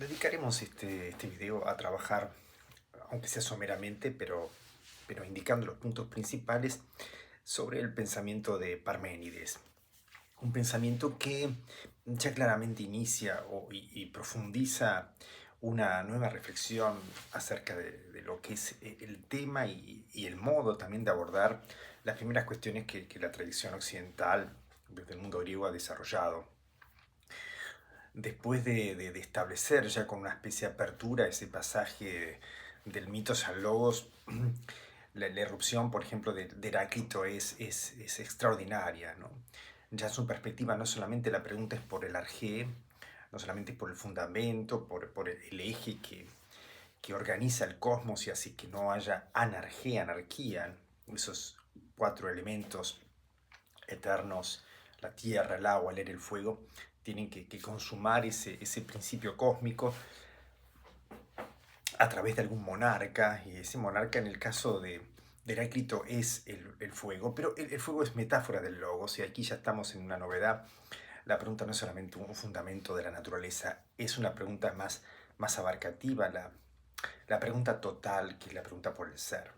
Dedicaremos este video a trabajar, aunque sea someramente, pero indicando los puntos principales sobre el pensamiento de Parménides. Un pensamiento que ya claramente inicia y profundiza una nueva reflexión acerca de lo que es el tema y el modo también de abordar las primeras cuestiones que la tradición occidental desde el mundo griego ha desarrollado. Después de establecer ya con una especie de apertura ese pasaje del mitos al logos, la irrupción, por ejemplo, de Heráclito es extraordinaria, ¿no? Ya en su perspectiva no solamente la pregunta es por el arjé, no solamente por el fundamento, por el eje que organiza el cosmos y así que no haya anarquía, esos cuatro elementos eternos, la tierra, el agua, el aire, el fuego, tienen que consumar ese principio cósmico a través de algún monarca, y ese monarca en el caso de Heráclito es el fuego, pero el fuego es metáfora del logos, y aquí ya estamos en una novedad. La pregunta no es solamente un fundamento de la naturaleza, es una pregunta más abarcativa, la pregunta total, que es la pregunta por el ser.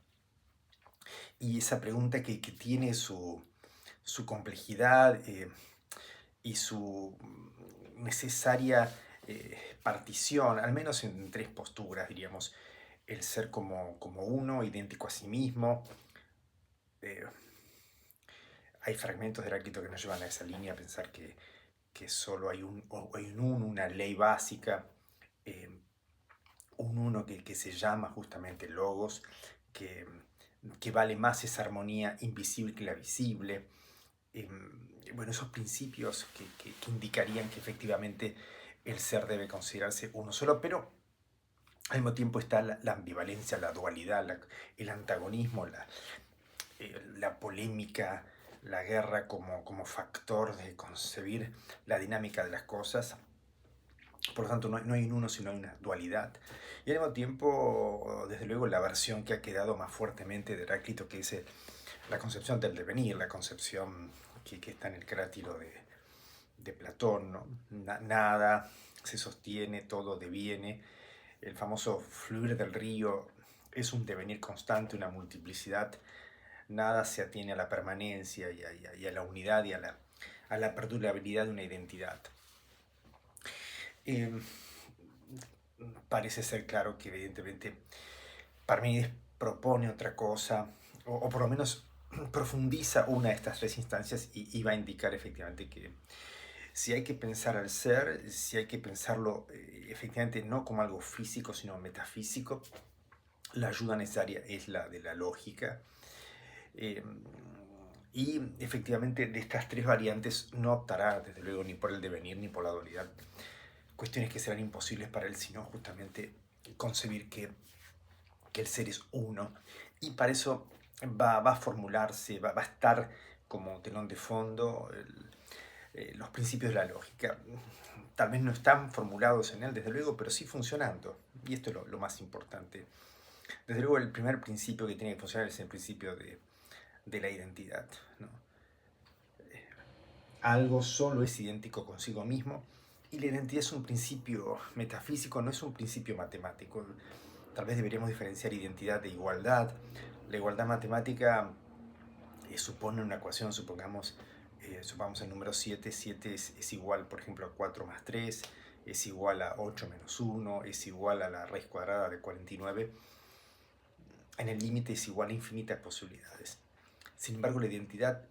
Y esa pregunta que tiene su complejidad y su necesaria partición, al menos en tres posturas, diríamos, el ser como uno, idéntico a sí mismo. Eh, Hay fragmentos de Heráclito que nos llevan a esa línea, a pensar que solo hay un uno, una ley básica, eh, un uno que se llama justamente logos, que, que vale más esa armonía invisible que la visible. Eh, bueno, esos principios que indicarían que efectivamente el ser debe considerarse uno solo, pero al mismo tiempo está la ambivalencia, la dualidad, el antagonismo, la polémica, la guerra como factor de concebir la dinámica de las cosas. Por lo tanto, no hay un uno, sino hay una dualidad. Y al mismo tiempo, desde luego, la versión que ha quedado más fuertemente de Heráclito, que es la concepción del devenir, la concepción que está en el crátilo de Platón, ¿no? Nada se sostiene, todo deviene. El famoso fluir del río es un devenir constante, una multiplicidad. Nada se atiene a la permanencia y a la unidad y a la perdurabilidad de una identidad. Eh, Parece ser claro que evidentemente Parménides propone otra cosa, o por lo menos profundiza una de estas tres instancias y va a indicar efectivamente que si hay que pensar al ser, si hay que pensarlo efectivamente no como algo físico, sino metafísico, la ayuda necesaria es la de la lógica. Eh, y efectivamente de estas tres variantes no optará desde luego ni por el devenir ni por la dualidad. Cuestiones que serán imposibles para él, sino justamente concebir que el ser es uno. Y para eso va a formularse, va a estar como telón de fondo los principios de la lógica. Tal vez no están formulados en él, desde luego, pero sí funcionando. Y esto es lo más importante. Desde luego, el primer principio que tiene que funcionar es el principio de la identidad, ¿no? Algo solo es idéntico consigo mismo y la identidad es un principio metafísico, no es un principio matemático. Tal vez deberíamos diferenciar identidad de igualdad. La igualdad matemática supone una ecuación, supongamos el número 7, 7 es igual, por ejemplo, a 4 más 3, es igual a 8 menos 1, es igual a la raíz cuadrada de 49. En el límite es igual a infinitas posibilidades. Sin embargo, la identidad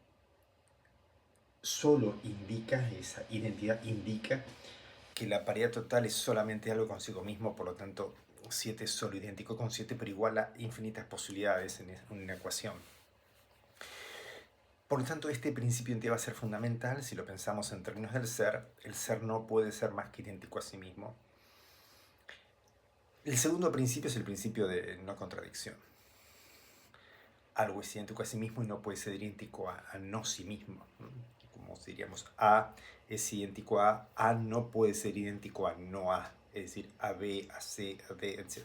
solo indica, esa identidad indica que la paridad total es solamente algo consigo mismo, por lo tanto 7 es solo idéntico con 7, pero igual a infinitas posibilidades en una ecuación. Por lo tanto, este principio va a ser fundamental si lo pensamos en términos del ser. El ser no puede ser más que idéntico a sí mismo. El segundo principio es el principio de no contradicción. Algo es idéntico a sí mismo y no puede ser idéntico a no sí mismo. Como diríamos, A es idéntico A no puede ser idéntico a no A, es decir, a B, a C, a D, etc.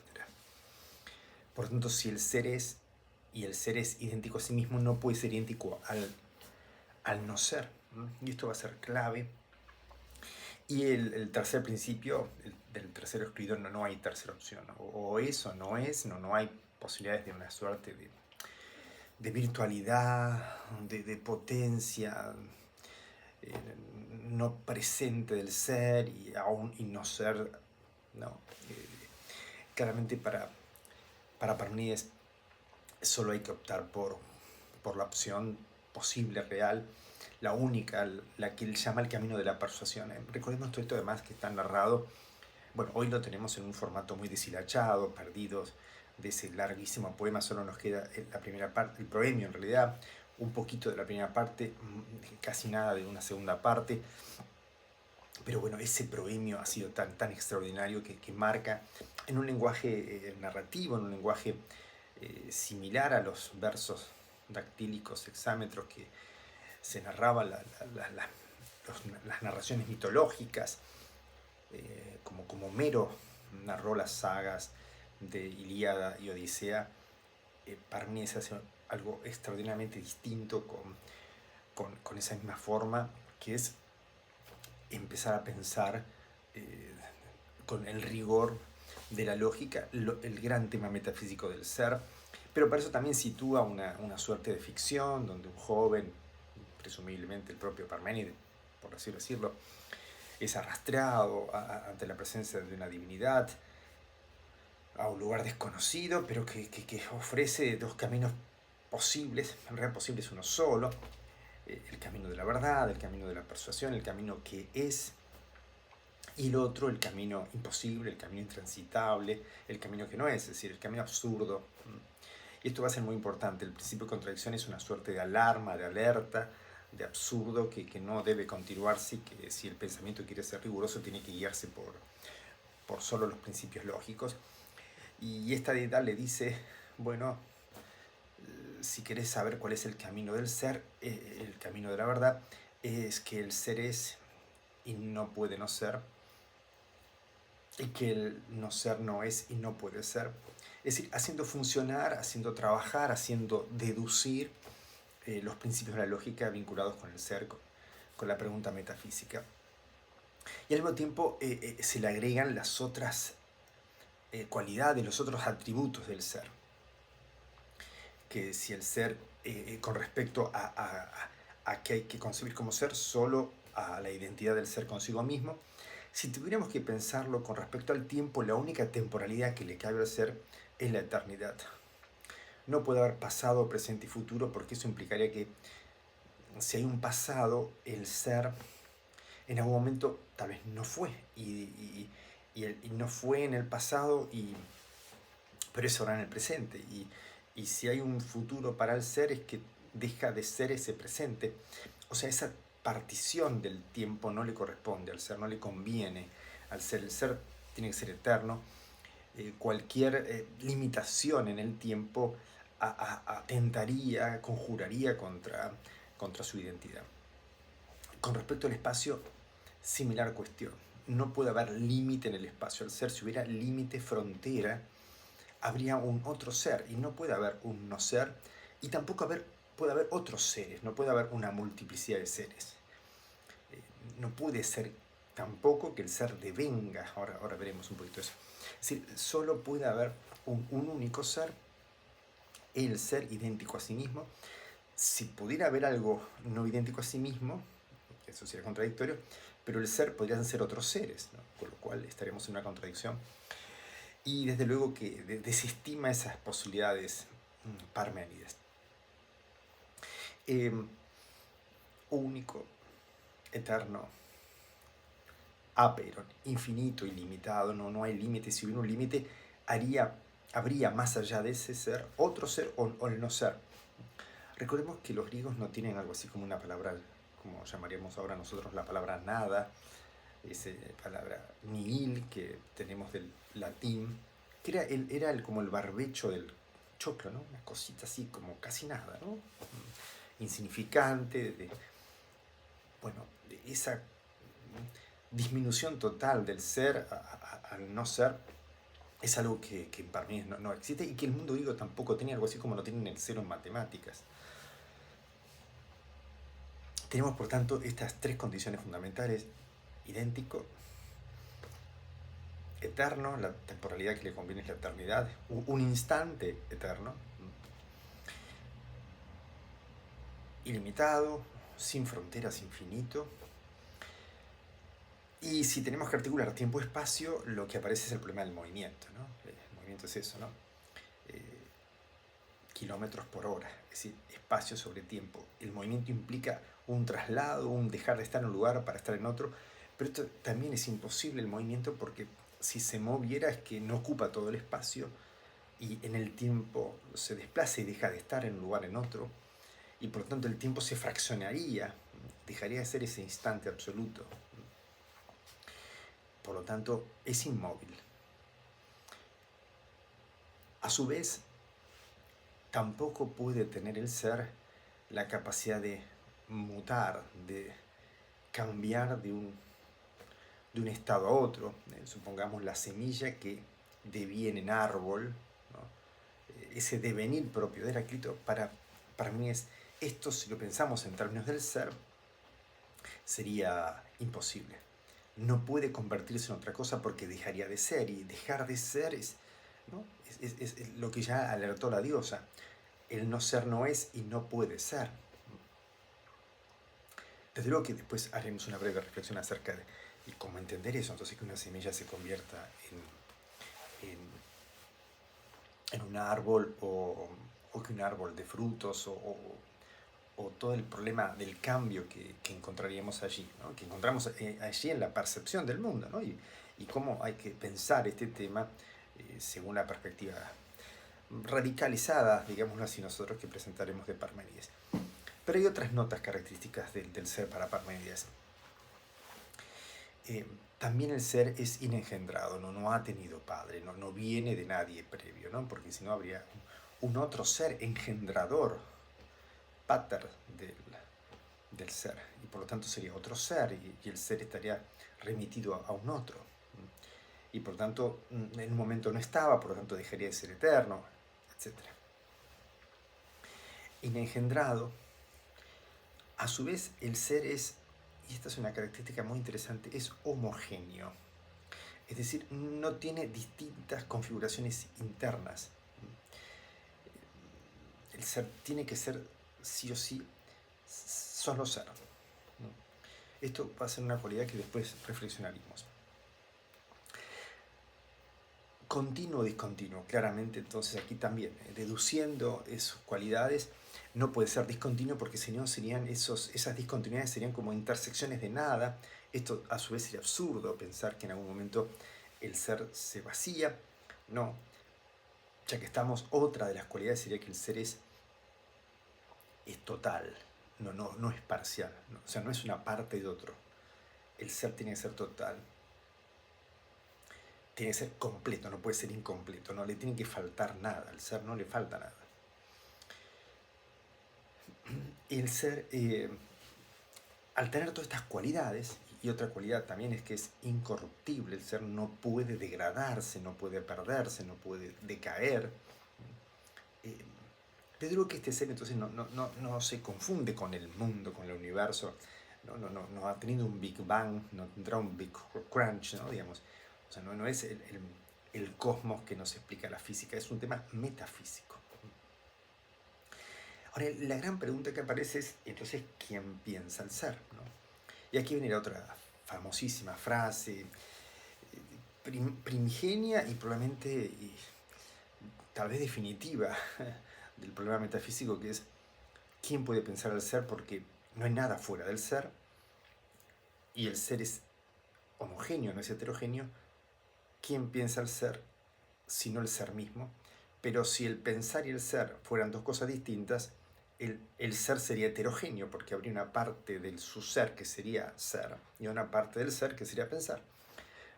Por lo tanto, si el ser es y el ser es idéntico a sí mismo, no puede ser idéntico al no ser. Y esto va a ser clave. Y el tercer principio, del tercero excluido, no hay tercera opción. O es o no es, no hay posibilidades de una suerte de virtualidad, de potencia, eh, no presente del ser y aún y no ser. No. Claramente para Parmenides solo hay que optar por la opción posible, real, la única, la que él llama el camino de la persuasión. Recordemos todo esto además que está narrado. Bueno, hoy lo tenemos en un formato muy deshilachado, perdidos de ese larguísimo poema, solo nos queda la primera parte, el proemio en realidad, un poquito de la primera parte, casi nada de una segunda parte, pero bueno, ese proemio ha sido tan extraordinario que marca en un lenguaje narrativo, en un lenguaje similar a los versos dactílicos, hexámetros que se narraban las narraciones mitológicas, como Homero narró las sagas de Ilíada y Odisea. Parmenides hace algo extraordinariamente distinto con esa misma forma, que es empezar a pensar eh, con el rigor de la lógica el gran tema metafísico del ser, pero para eso también sitúa una suerte de ficción donde un joven, presumiblemente el propio Parménides, por así decirlo, es arrastrado ante la presencia de una divinidad, a un lugar desconocido, pero que ofrece dos caminos posibles, en realidad posible es uno solo, el camino de la verdad, el camino de la persuasión, el camino que es, y el otro, el camino imposible, el camino intransitable, el camino que no es decir, el camino absurdo. Y esto va a ser muy importante. El principio de contradicción es una suerte de alarma, de alerta, de absurdo que no debe continuarse y que si el pensamiento quiere ser riguroso tiene que guiarse por solo los principios lógicos. Y esta deidad le dice, bueno, si querés saber cuál es el camino del ser, el camino de la verdad, es que el ser es y no puede no ser, y que el no ser no es y no puede ser. Es decir, haciendo funcionar, haciendo trabajar, haciendo deducir los principios de la lógica vinculados con el ser, con la pregunta metafísica. Y al mismo tiempo se le agregan las otras cualidades, los otros atributos del ser. Que si el ser, con respecto a que hay que concebir como ser, solo a la identidad del ser consigo mismo, si tuviéramos que pensarlo con respecto al tiempo, la única temporalidad que le cabe al ser es la eternidad. No puede haber pasado, presente y futuro, porque eso implicaría que si hay un pasado, el ser en algún momento tal vez no fue, y no fue en el pasado, pero es ahora en el presente. Y si hay un futuro para el ser, es que deja de ser ese presente. O sea, esa partición del tiempo no le corresponde al ser, no le conviene al ser. El ser tiene que ser eterno. Cualquier limitación en el tiempo atentaría, conjuraría contra su identidad. Con respecto al espacio, similar cuestión. No puede haber límite en el espacio. Al ser, si hubiera límite, frontera, habría un otro ser, y no puede haber un no ser, y tampoco puede haber otros seres, no puede haber una multiplicidad de seres. No puede ser tampoco que el ser devenga, ahora veremos un poquito eso. Es decir, solo puede haber un único ser, el ser idéntico a sí mismo. Si pudiera haber algo no idéntico a sí mismo, eso sería contradictorio, pero el ser podrían ser otros seres, ¿no? Con lo cual estaríamos en una contradicción. Y desde luego que desestima esas posibilidades Parménides. Único, eterno, aperon, infinito, ilimitado, no hay límite. Si hubiera un límite, habría más allá de ese ser otro ser o el no ser. Recordemos que los griegos no tienen algo así como una palabra, como llamaríamos ahora nosotros la palabra nada, esa palabra nihil que tenemos del latín, que era como el barbecho del choclo, ¿no? Una cosita así como casi nada, ¿no? Insignificante, bueno, de esa disminución total del ser al no ser, es algo que para mí no existe, y que el mundo griego tampoco tenía, algo así como lo tienen el cero en matemáticas. Tenemos por tanto estas tres condiciones fundamentales: idéntico, eterno, la temporalidad que le conviene es la eternidad, un instante eterno, ilimitado, sin fronteras, infinito. Y si tenemos que articular tiempo-espacio, lo que aparece es el problema del movimiento, ¿no? El movimiento es eso, ¿no? Kilómetros por hora, es decir, espacio sobre tiempo. El movimiento implica un traslado, un dejar de estar en un lugar para estar en otro, pero esto también es imposible el movimiento porque si se moviera es que no ocupa todo el espacio y en el tiempo se desplaza y deja de estar en un lugar en otro y por lo tanto el tiempo se fraccionaría, dejaría de ser ese instante absoluto. Por lo tanto, es inmóvil. A su vez, tampoco puede tener el ser la capacidad de mutar, de cambiar de un estado a otro. Supongamos la semilla que deviene en árbol, ¿no? Ese devenir propio de Heráclito, para mí es, esto si lo pensamos en términos del ser, sería imposible. No puede convertirse en otra cosa porque dejaría de ser, y dejar de ser es, ¿no? Es lo que ya alertó la diosa. El no ser no es y no puede ser. Desde luego que después haremos una breve reflexión acerca de cómo entender eso, entonces que una semilla se convierta en un árbol o que un árbol de frutos o todo el problema del cambio que encontraríamos allí, ¿no? Que encontramos allí en la percepción del mundo, ¿no? Y cómo hay que pensar este tema según la perspectiva radicalizada, digámoslo así, nosotros que presentaremos de Parménides. Pero hay otras notas características del ser para Parménides. También el ser es inengendrado, no ha tenido padre, no viene de nadie previo, ¿no? Porque si no habría un otro ser engendrador, pater del ser, y por lo tanto sería otro ser, y el ser estaría remitido a un otro. Y por lo tanto, en un momento no estaba, por lo tanto dejaría de ser eterno, etc. Inengendrado, a su vez el ser es, y esta es una característica muy interesante, es homogéneo. Es decir, no tiene distintas configuraciones internas. El ser tiene que ser sí o sí solo ser. Esto va a ser una cualidad que después reflexionaremos. Continuo o discontinuo, claramente, entonces aquí también, deduciendo esas cualidades, no puede ser discontinuo porque si no serían esas discontinuidades serían como intersecciones de nada. Esto a su vez sería absurdo pensar que en algún momento el ser se vacía. No, ya que estamos, otra de las cualidades sería que el ser es total, no es parcial, ¿no? O sea, no es una parte de otro. El ser tiene que ser total, tiene que ser completo, no puede ser incompleto, no le tiene que faltar nada, al ser no le falta nada. El ser, al tener todas estas cualidades, y otra cualidad también es que es incorruptible, el ser no puede degradarse, no puede perderse, no puede decaer. Pero que este ser entonces no se confunde con el mundo, con el universo, no ha tenido un Big Bang, no tendrá un Big Crunch, ¿no? Digamos. O sea, no es el cosmos que nos explica la física, es un tema metafísico. Ahora, la gran pregunta que aparece es, entonces, ¿quién piensa el ser? ¿No? Y aquí viene la otra famosísima frase, primigenia y probablemente, tal vez definitiva, del problema metafísico, que es, ¿quién puede pensar el ser? Porque no hay nada fuera del ser, y el ser es homogéneo, no es heterogéneo. ¿Quién piensa el ser sino el ser mismo? Pero si el pensar y el ser fueran dos cosas distintas, el ser sería heterogéneo, porque habría una parte de su ser que sería ser y una parte del ser que sería pensar.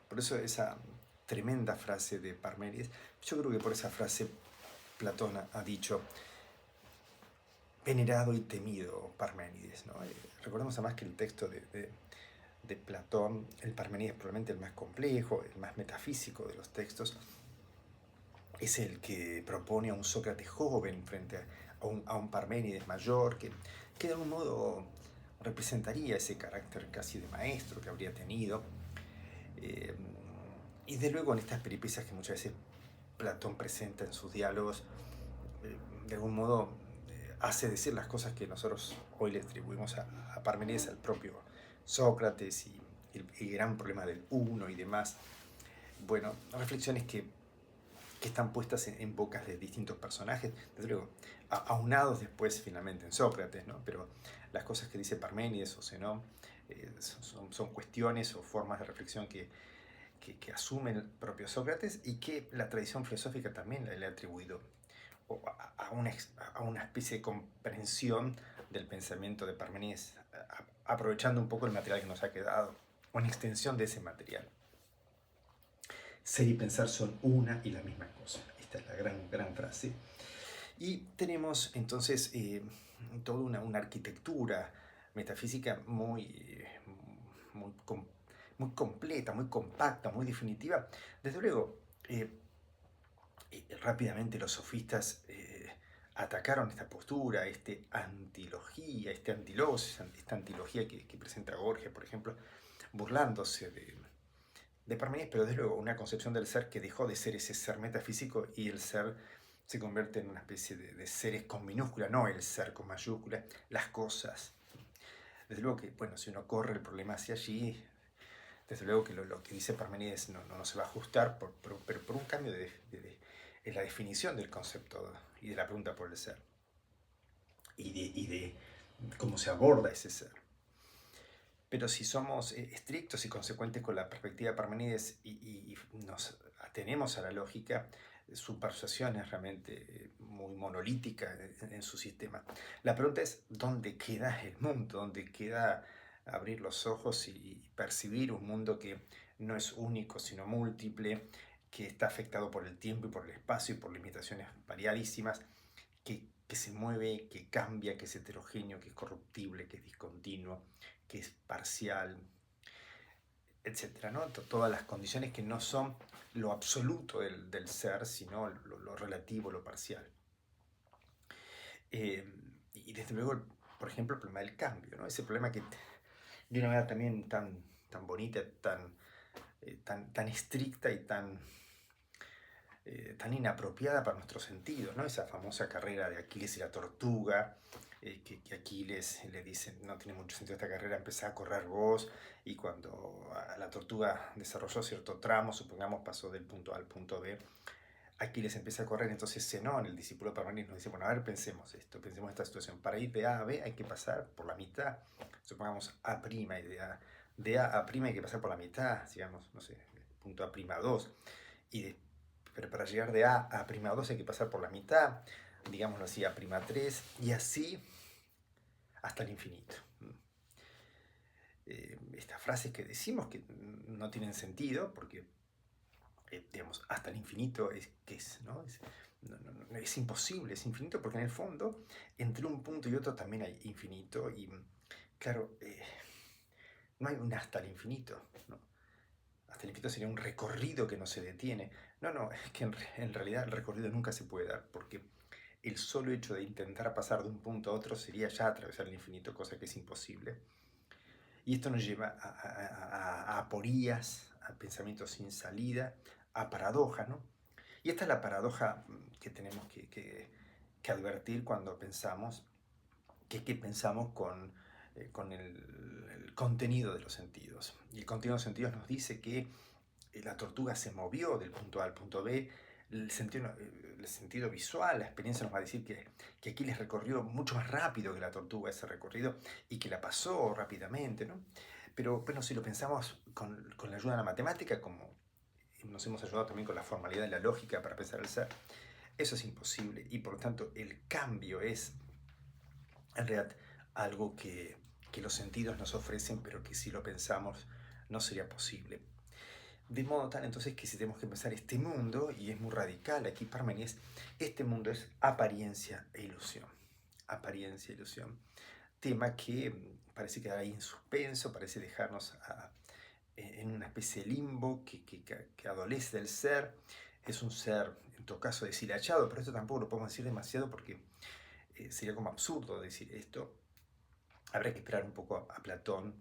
Por eso esa tremenda frase de Parménides, yo creo que por esa frase Platón ha dicho, venerado y temido Parménides, ¿no? Recordemos además que el texto de Platón, el Parménides probablemente el más complejo, el más metafísico de los textos, es el que propone a un Sócrates joven frente a un Parménides mayor, que de algún modo representaría ese carácter casi de maestro que habría tenido. Eh, y de luego en estas peripecias que muchas veces Platón presenta en sus diálogos, de algún modo hace decir las cosas que nosotros hoy le atribuimos a Parménides, al propio Sócrates, y el gran problema del uno y demás. Bueno, reflexiones que están puestas en bocas de distintos personajes, desde luego, aunados después finalmente en Sócrates, ¿no? Pero las cosas que dice Parménides o Zenón son cuestiones o formas de reflexión que asume el propio Sócrates y que la tradición filosófica también le ha atribuido a una especie de comprensión del pensamiento de Parménides, aprovechando un poco el material que nos ha quedado, o en extensión de ese material. Ser y pensar son una y la misma cosa. Esta es la gran frase. Y tenemos entonces toda una arquitectura metafísica muy, muy completa, muy compacta, muy definitiva. Desde luego, rápidamente los sofistas atacaron esta postura, antilogía, antilogos, esta antilogía que presenta Borges, por ejemplo, burlándose de Parménides, pero desde luego una concepción del ser que dejó de ser ese ser metafísico y el ser se convierte en una especie de seres con minúscula, no el ser con mayúscula, las cosas. Desde luego que, bueno, si uno corre el problema hacia allí, desde luego que lo que dice Parménides no se va a ajustar, pero por un cambio en la definición del concepto y de la pregunta por el ser, y de cómo se aborda ese ser. Pero si somos estrictos y consecuentes con la perspectiva de Parménides y nos atenemos a la lógica, su persuasión es realmente muy monolítica en su sistema. La pregunta es, ¿dónde queda el mundo? ¿Dónde queda abrir los ojos y percibir un mundo que no es único, sino múltiple, que está afectado por el tiempo y por el espacio y por limitaciones variadísimas, que se mueve, que cambia, que es heterogéneo, que es corruptible, que es discontinuo, que es parcial, etcétera, ¿no? Todas las condiciones que no son lo absoluto del ser, sino lo relativo, lo parcial. Eh, y desde luego, por ejemplo, el problema del cambio, ¿no? Ese problema que de una manera también tan bonita, tan estricta y tan inapropiada para nuestros sentidos, ¿no? Esa famosa carrera de Aquiles y la tortuga, que Aquiles le dice, no tiene mucho sentido esta carrera, empezá a correr vos, y cuando la tortuga desarrolló cierto tramo, supongamos pasó del punto A al punto B, Aquiles empieza a correr, entonces Zenón, el discípulo permanente, nos dice, bueno, a ver, pensemos esto, pensemos esta situación, para ir de A a B hay que pasar por la mitad, supongamos A', y de A a' hay que pasar por la mitad, digamos, no sé, punto A'2, pero para llegar de A a '2 hay que pasar por la mitad, digámoslo así, A'3, y así hasta el infinito. Estas frases que decimos que no tienen sentido, porque, digamos, hasta el infinito ¿qué es? ¿No? Es imposible, es infinito, porque en el fondo, entre un punto y otro también hay infinito, y claro, no hay un hasta el infinito, ¿no? Hasta el infinito sería un recorrido que no se detiene. No, es que en realidad el recorrido nunca se puede dar, porque el solo hecho de intentar pasar de un punto a otro sería ya atravesar el infinito, cosa que es imposible. Y esto nos lleva a aporías, a pensamientos sin salida, a paradojas, ¿no? Y esta es la paradoja que tenemos que advertir cuando pensamos, que pensamos con el contenido de los sentidos. Y el contenido de los sentidos nos dice que la tortuga se movió del punto A al punto B, el sentido visual, la experiencia nos va a decir que Aquiles recorrió mucho más rápido que la tortuga ese recorrido y que la pasó rápidamente, ¿no? Pero bueno, si lo pensamos con la ayuda de la matemática, como nos hemos ayudado también con la formalidad de la lógica para pensar el ser, eso es imposible y por lo tanto el cambio es en realidad algo que los sentidos nos ofrecen, pero que si lo pensamos no sería posible. De modo tal entonces que si tenemos que pensar este mundo, y es muy radical aquí Parménides, este mundo es apariencia e ilusión. Apariencia e ilusión. Tema que parece quedar ahí en suspenso, parece dejarnos en una especie de limbo que adolece del ser. Es un ser, en todo caso, deshilachado, pero esto tampoco lo podemos decir demasiado porque sería como absurdo decir esto. Habrá que esperar un poco a Platón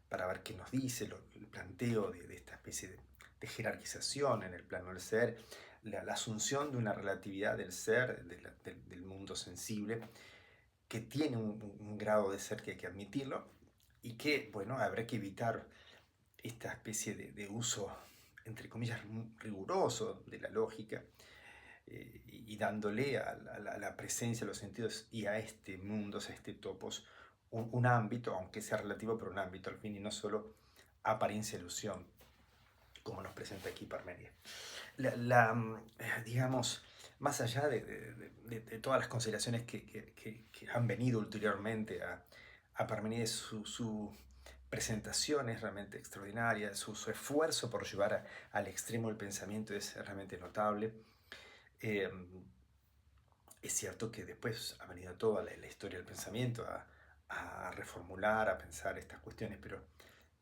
para ver qué nos dice, el planteo de esta especie de jerarquización en el plano del ser, la asunción de una relatividad del ser, del mundo sensible, que tiene un grado de ser que hay que admitirlo y que, bueno, habrá que evitar esta especie de uso, entre comillas, riguroso de la lógica, y dándole a la presencia de los sentidos y a este mundo, a este topos, un ámbito, aunque sea relativo, pero un ámbito al fin y no solo apariencia ilusión, como nos presenta aquí Parmenides. Digamos, más allá de todas las consideraciones que han venido ulteriormente a Parmenides, su presentación es realmente extraordinaria, su esfuerzo por llevar al extremo el pensamiento es realmente notable. Eh, es cierto que después ha venido toda la historia del pensamiento a reformular, a pensar estas cuestiones, pero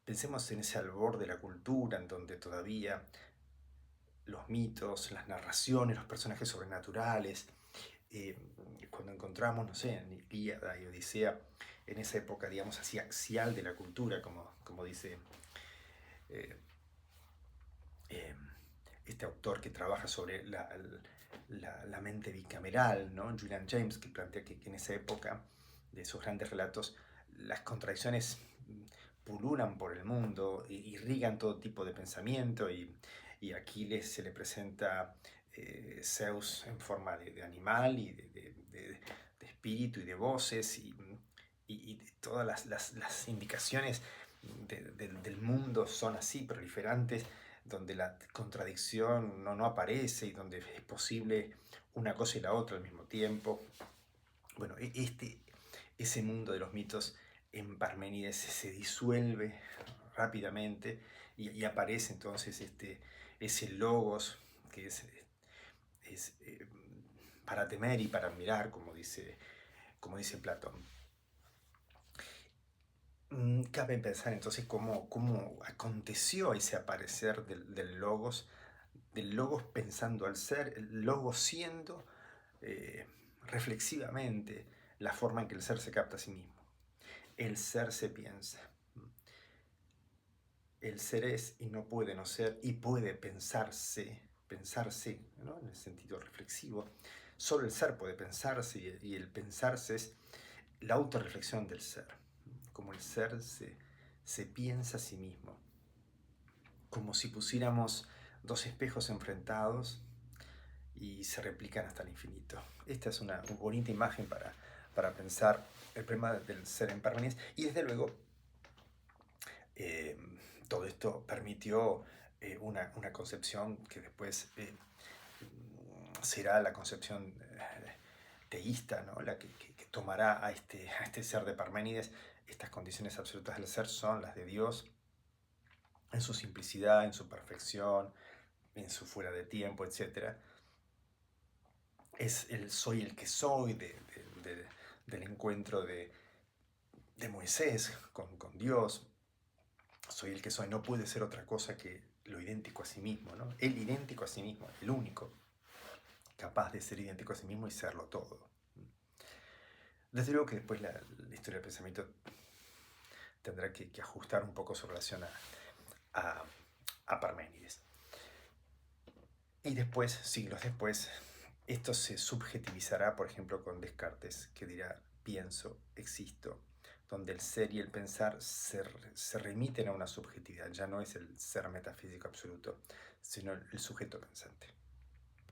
pensemos en ese albor de la cultura en donde todavía los mitos, las narraciones, los personajes sobrenaturales, eh, cuando encontramos, no sé, en Ilíada y Odisea, en esa época, digamos así, axial de la cultura, como dice eh, eh, este autor que trabaja sobre la mente bicameral, ¿no? Julian James, que plantea que en esa época de esos grandes relatos, las contradicciones pululan por el mundo, irrigan todo tipo de pensamiento y a Aquiles se le presenta Zeus en forma de animal y de espíritu y de voces y todas las indicaciones del mundo son así, proliferantes, donde la contradicción no aparece y donde es posible una cosa y la otra al mismo tiempo. Bueno, ese mundo de los mitos en Parménides se disuelve rápidamente y aparece entonces ese logos que es para temer y para admirar, como dice Platón. Cabe pensar entonces cómo aconteció ese aparecer del logos pensando al ser, el logos siendo reflexivamente la forma en que el ser se capta a sí mismo. El ser se piensa. El ser es y no puede no ser y puede pensarse, ¿no? En el sentido reflexivo. Solo el ser puede pensarse y el pensarse es la autorreflexión del ser. Como el ser se piensa a sí mismo. Como si pusiéramos dos espejos enfrentados y se replican hasta el infinito. Esta es una bonita imagen para pensar el problema del ser en Parmenides y desde luego eh, todo esto permitió una concepción que después será la concepción teísta, ¿no? La que tomará a este ser de Parménides. Estas condiciones absolutas del ser son las de Dios en su simplicidad, en su perfección, en su fuera de tiempo, etc. Es el soy el que soy del encuentro de Moisés con Dios. Soy el que soy, no puede ser otra cosa que lo idéntico a sí mismo, ¿no? El idéntico a sí mismo, el único capaz de ser idéntico a sí mismo y serlo todo. Desde luego que después la historia del pensamiento tendrá que ajustar un poco su relación a, a Parménides. Y después, siglos después, esto se subjetivizará, por ejemplo, con Descartes, que dirá pienso, existo, donde el ser y el pensar se remiten a una subjetividad, ya no es el ser metafísico absoluto, sino el sujeto pensante.